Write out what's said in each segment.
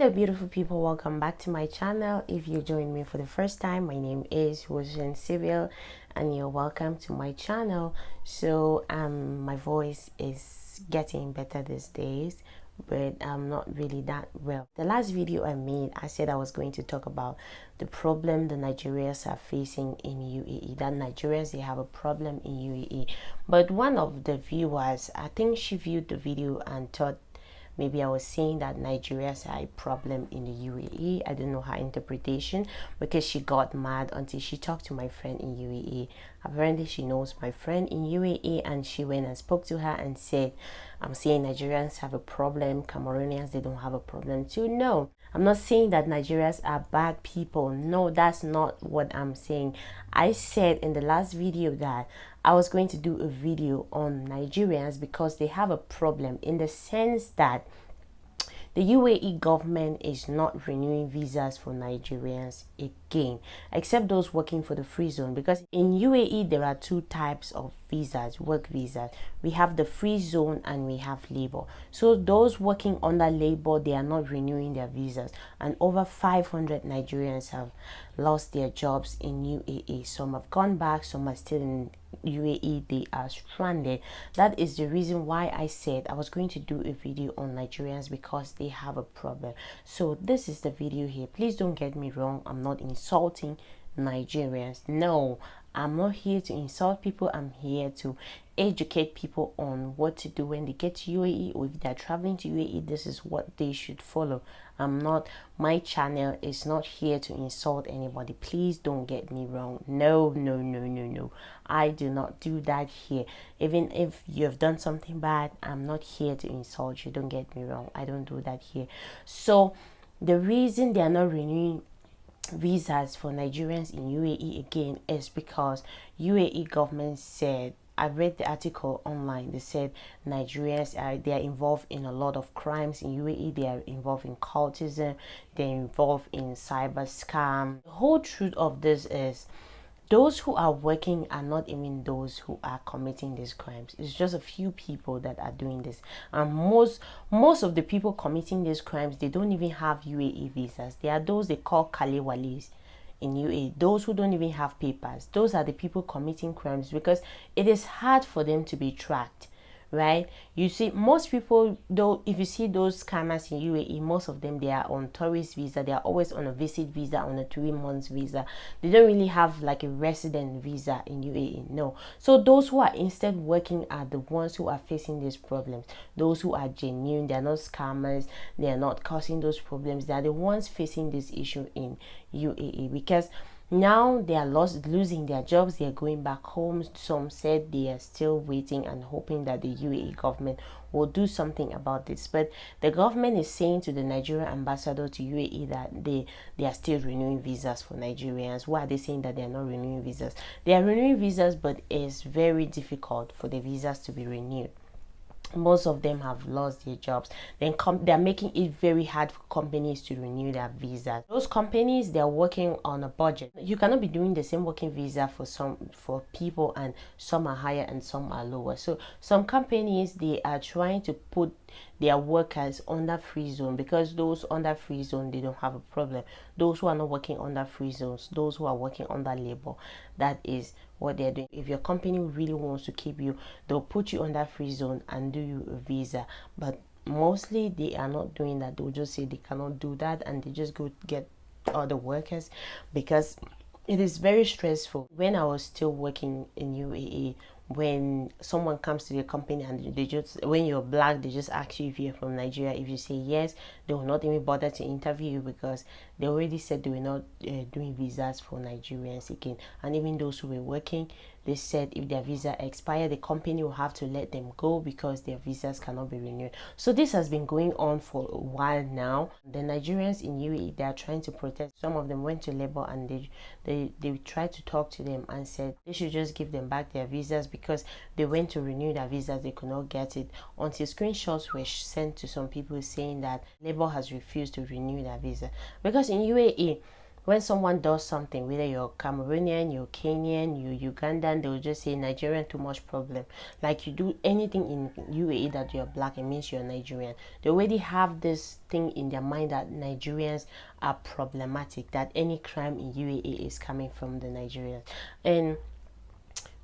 Hello beautiful people, welcome back to my channel. If you join me for the first time, my name is Rosen Civil and you're welcome to my channel. So my voice is getting better these days, but I'm not really that well. The last video I made, I said I was going to talk about the problem the Nigerians are facing in UAE, that Nigerians, they have a problem in UAE. But one of the viewers, I think she viewed the video and thought maybe I was saying that Nigerians are a problem in the UAE. I don't know her interpretation, because she got mad until she talked to my friend in UAE. Apparently she knows my friend in UAE, and she went and spoke to her and said, I'm saying Nigerians have a problem, Cameroonians, they don't have a problem too. No, I'm not saying that Nigerians are bad people. No, that's not what I'm saying. I said in the last video that I was going to do a video on Nigerians because they have a problem, in the sense that the UAE government is not renewing visas for Nigerians again, except those working for the free zone. Because in UAE, there are two types of visas, work visas. We have the free zone and we have labor. So those working under labor, they are not renewing their visas. And over 500 Nigerians have lost their jobs in UAE. Some have gone back, some are still in UAE, they are stranded. That is the reason why I said I was going to do a video on Nigerians, because they have a problem. So this is the video here. Please don't get me wrong, I'm not insulting Nigerians. No, I'm not here to insult people. I'm here to educate people on what to do when they get to UAE, or if they're traveling to UAE, this is what they should follow. My channel is not here to insult anybody. Please don't get me wrong. No, no, no, no, no. I do not do that here. Even if you've done something bad, I'm not here to insult you. Don't get me wrong. I don't do that here. So the reason they are not renewing visas for Nigerians in UAE again is because UAE government said, I read the article online, they said Nigerians they are involved in a lot of crimes in UAE. They are involved in cultism, they're involved in cyber scam. The whole truth of this is, those who are working are not even those who are committing these crimes. It's just a few people that are doing this, and most of the people committing these crimes, they don't even have UAE visas. They are those they call Kalewalis in UAE, those who don't even have papers. Those are the people committing crimes, because it is hard for them to be tracked, right? You see, most people, though, if you see those scammers in UAE, most of them, they are on tourist visa. They are always on a visit visa, on a 3 months visa. They don't really have like a resident visa in UAE. No. So those who are instead working are the ones who are facing these problems. Those who are genuine, they are not scammers, they are not causing those problems. They are the ones facing this issue in UAE, because now they are losing their jobs. They are going back home. Some said they are still waiting and hoping that the UAE government will do something about this. But the government is saying to the Nigerian ambassador to UAE that they are still renewing visas for Nigerians. Why are they saying that they are not renewing visas? They are renewing visas, but it's very difficult for the visas to be renewed. Most of them have lost their jobs. Then they're making it very hard for companies to renew their visas. Those companies, they're working on a budget. You cannot be doing the same working visa for people, and some are higher and some are lower. So some companies, they are trying to put their workers under free zone, because those under free zone, they don't have a problem. Those who are not working under free zones, those who are working under labor, that is what they're doing. If your company really wants to keep you, they'll put you under free zone and do you a visa. But mostly they are not doing that. They'll just say they cannot do that, and they just go get other workers, because it is very stressful. When I was still working in UAE, when someone comes to the company and they just, when you're black, they just ask you if you're from Nigeria. If you say yes, they will not even bother to interview you, because they already said they were not doing visas for Nigerians again. And even those who were working, they said if their visa expired, the company will have to let them go, because their visas cannot be renewed. So this has been going on for a while now. The Nigerians in UAE, they are trying to protest. Some of them went to labor, and they tried to talk to them and said they should just give them back their visas, because they went to renew their visas, they could not get it, until screenshots were sent to some people saying that labor has refused to renew their visa. Because in UAE, when someone does something, whether you're Cameroonian, you're Kenyan, you're Ugandan, they will just say Nigerian, too much problem. Like you do anything in UAE that you're black, it means you're Nigerian. They already have this thing in their mind that Nigerians are problematic, that any crime in UAE is coming from the Nigerians. And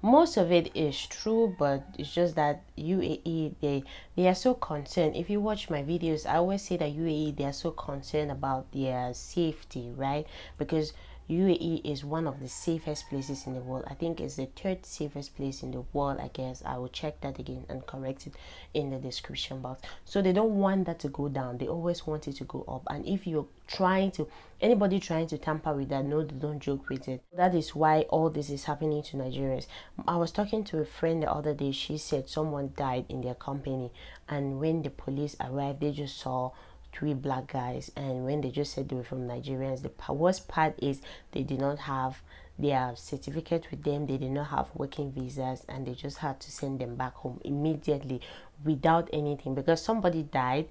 most of it is true, but it's just that UAE, they are so concerned. If you watch my videos, I always say that UAE, they are so concerned about their safety, right? Because UAE is one of the safest places in the world. I think it's the third safest place in the world, I guess. I will check that again and correct it in the description box. So they don't want that to go down. They always want it to go up. And if you're trying to, anybody trying to tamper with that, no, they don't joke with it. That is why all this is happening to Nigerians. I was talking to a friend the other day. She said someone died in their company, and when the police arrived, they just saw three black guys, and when they just said they were from Nigerians, the worst part is they did not have their certificate with them, they did not have working visas, and they just had to send them back home immediately without anything, because somebody died.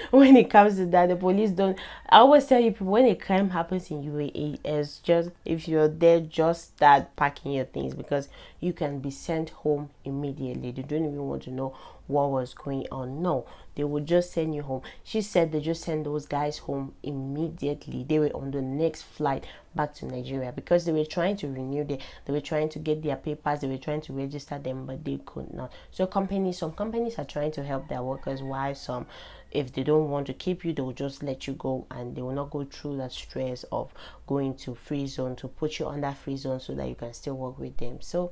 When it comes to that, the police don't, I always tell you people, when a crime happens in UAE, it's just, if you're there, just start packing your things, because you can be sent home immediately. They don't even want to know what was going on. No, they would just send you home. She said they just send those guys home immediately. They were on the next flight back to Nigeria, because they were trying to renew they were trying to get their papers, they were trying to register them, but they could not. So some companies are trying to help their workers, while some, if they don't want to keep you, they will just let you go, and they will not go through that stress of going to free zone to put you under free zone so that you can still work with them. So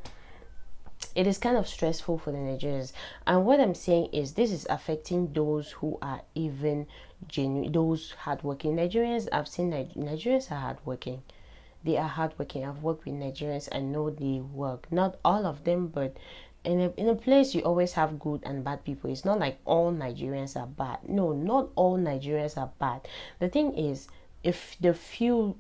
it is kind of stressful for the Nigerians. And what I'm saying is, this is affecting those who are even genuine, those hardworking Nigerians. I've seen Nigerians are hardworking. They are hardworking. I've worked with Nigerians. I know they work. Not all of them, but in a place you always have good and bad people. It's not like all Nigerians are bad. No, not all Nigerians are bad. The thing is, if the few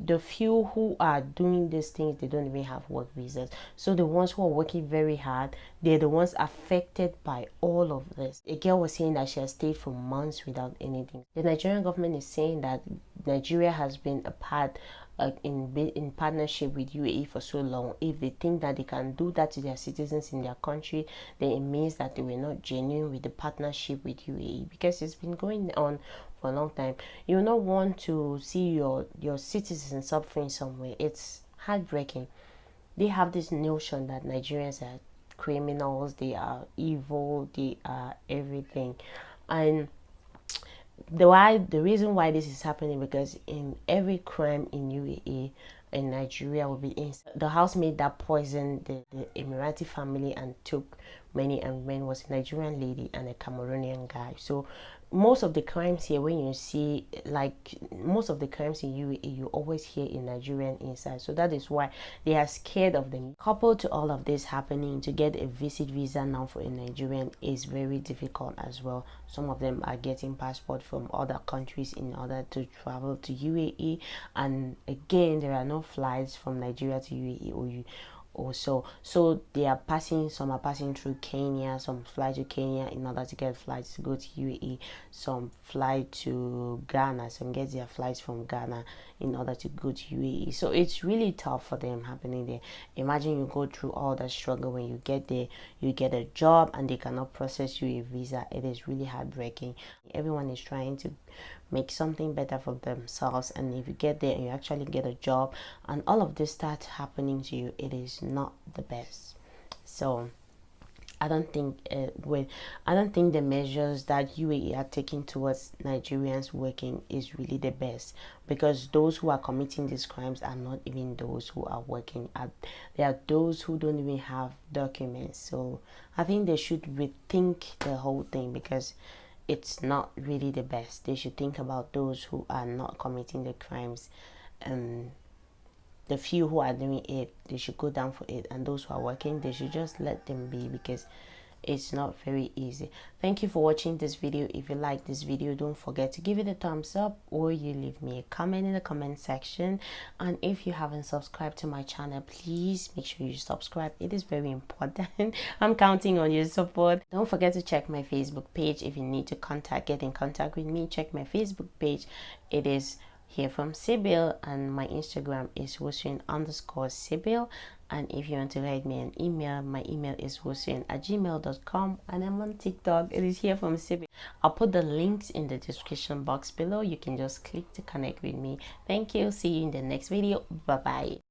who are doing these things, they don't even have work visas. So the ones who are working very hard, they're the ones affected by all of this. A girl was saying that she has stayed for months without anything. The Nigerian government is saying that Nigeria has been a part in partnership with UAE for so long. If they think that they can do that to their citizens in their country, then it means that they were not genuine with the partnership with UAE, because it's been going on for a long time. You will not want to see your citizens suffering somewhere. It's heartbreaking. They have this notion that Nigerians are criminals, they are evil, they are everything. And the reason why this is happening, because in every crime in UAE and Nigeria will be in the housemaid that poisoned the Emirati family and took many and men was a Nigerian lady and a Cameroonian guy. So most of the crimes here, when you see, like most of the crimes in UAE, you always hear a Nigerian inside. So that is why they are scared of them. Coupled to all of this happening, to get a visit visa now for a Nigerian is very difficult as well. Some of them are getting passport from other countries in order to travel to UAE, and again, there are no flights from Nigeria to UAE so they are passing, some are passing through Kenya, some fly to Kenya in order to get flights to go to UAE, some fly to Ghana, some get their flights from Ghana in order to go to UAE. So it's really tough for them happening there. Imagine you go through all that struggle. When you get there, you get a job and they cannot process you a visa. It is really heartbreaking. Everyone is trying to make something better for themselves, and if you get there and you actually get a job and all of this starts happening to you, it is not the best. So I don't think the measures that UAE are taking towards Nigerians working is really the best, because those who are committing these crimes are not even those who are working. They are those who don't even have documents. So I think they should rethink the whole thing, because it's not really the best. They should think about those who are not committing the crimes, and the few who are doing it, they should go down for it, and those who are working, they should just let them be, because it's not very easy. Thank you for watching this video. If you like this video, don't forget to give it a thumbs up, or you leave me a comment in the comment section. And if you haven't subscribed to my channel, please make sure you subscribe. It is very important. I'm counting on your support. Don't forget to check my Facebook page. If you need to get in contact with me, check my Facebook page. It is Here from Sibyl, and my Instagram is Hussein_Sibyl. And if you want to write me an email, my email is hussein@gmail.com, and I'm on TikTok. It is Here from Sibyl. I'll put the links in the description box below. You can just click to connect with me. Thank you. See you in the next video. Bye bye.